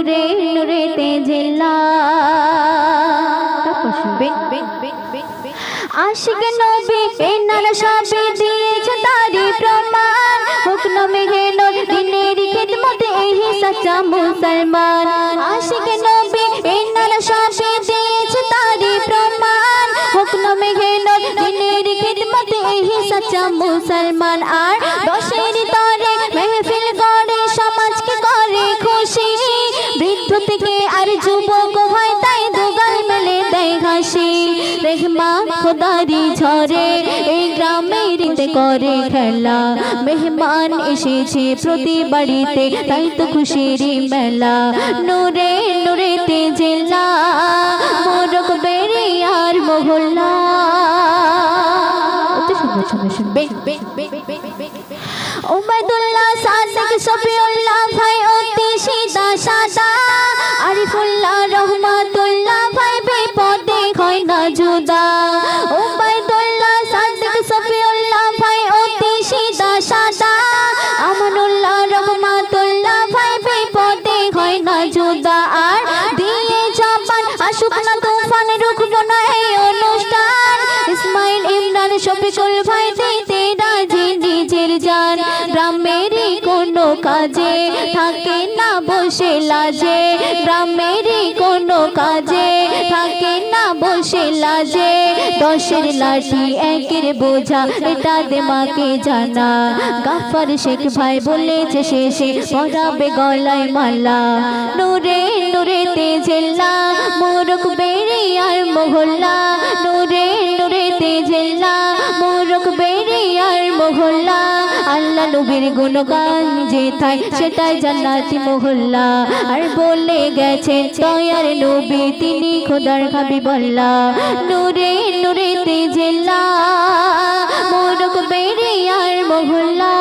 নূরে নূরে তেজিল্লা আশিক নবী এনার সবে দিয়েছে তারি প্রমাণ হুকম মেঘেলো দিনের খিদমতে এই সচ্চা মুসলমান আশিক নবী এনার সবে দিয়েছে তারি প্রমাণ হুকম মেঘেলো দিনের খিদমতে এই সচ্চা মুসলমান আর দশের তরে মেহফিল করে সমাজকে করে খুশি বৃদ্ধ থেকে আর যুবক হয় তাই দুগাল মেলে দেয় হাসি রেহমা খোদারি ঝরে এই গ্রামের রীতে করে খেলা মেহমান এসেছে প্রতি বাড়িতে তাই তো খুশির মেলা নূরে নূরে তেজিল্লা মোরক বেড়ে আর মহল্লা উবাইদুল্লাহ সাদিক শফিউল্লাহ ভাই অতি সিধা সাদা আরিফুল্লাহ রহমাতুল্লাহ ভাই বিপদে হয় না জুদা উবাইদুল্লাহ সাদিক শফিউল্লাহ ভাই অতি সিধা সাদা আমানুল্লাহ রহমাতুল্লাহ ভাই বিপদে হয় না জুদা আর দিয়ে জবান আসুক না তুফান রুখবো না এই অনুষ্ঠান ইসমাইল ইমরান শফিকুল ভাই দিতে রাজি নিজের জান গ্রামেরই কোনো কাজে থাকে না বসে লাজে গ্রামেরই কোনো কাজে থাকে না বসে লাজে দশের লাঠি একের বোঝা এটা দেমাকে জানা গাফার শেখ ভাই বলেছে শেষে পরাবে গলায় মালা নূরে নূরে তেজিল্লা মোরক বেড়ে আর মহল্লা নূরে নূরে তেজিল্লা মোরক বেড়ে আর মহল্লা আল্লাহ নবীর গুণগান যেথায় সেটাই জান্নাতি মহল্লা আর বলে গেছেন দয়ার নবী তিনি খোদার হাবিবুল্লাহ নূরে নূরে তেজিল্লা মোরক বেড়ে আর মহল্লা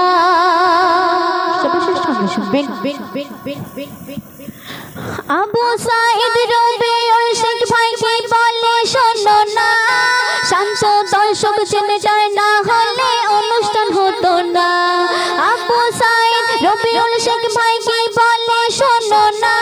আবু সাইদ রবিউল শেখ ভাই কি বলে শোনো না শান্ত দর্শক চেনে যায় না হলে অনুষ্ঠান হতো না আবু সাইদ রবিউল শেখ ভাই কি বলে শোনো না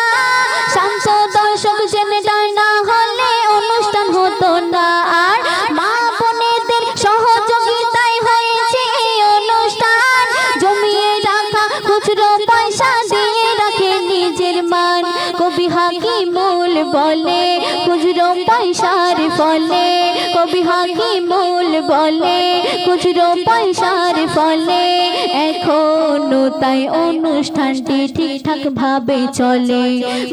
শান্ত দর্শক চেনে যায় না হলে অনুষ্ঠান হতো না আর মা বোনেদের সহযোগিতায় হয়েছে এই অনুষ্ঠান জমিয়ে রাখা খুচরো পয়সা দিয়ে রাখে নিজের মান কবি হাকিমুল বলে খুচরো পয়সার ফলে কবি হাকিমুল বলে খুচরো পয়সার ফলে এখনো তাই অনুষ্ঠানটি ঠিকঠাক ভাবে চলে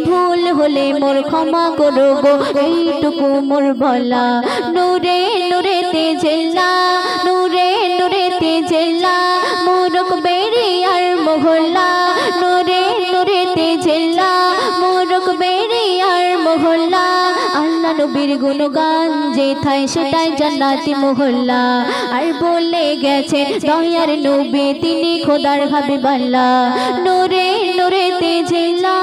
ভুল হলে মোর ক্ষমা করো গো এইটুকু মোর বলা নূরে নূরে তেজিল্লা নূরে নূরে তেজিল্লা মোরক বেড়ে আর মহল্লা নূরে নূরে তেজিল্লা মোরক বেড়ে আর মহল্লা আল্লাহ নবীর গুণগান যেথায় সেটাই জান্নাতি মহল্লা আর বলে গেছে দয়ার নবী তিনি খোদার হাবিবুল্লাহ নূরে নূরে তেজিল্লা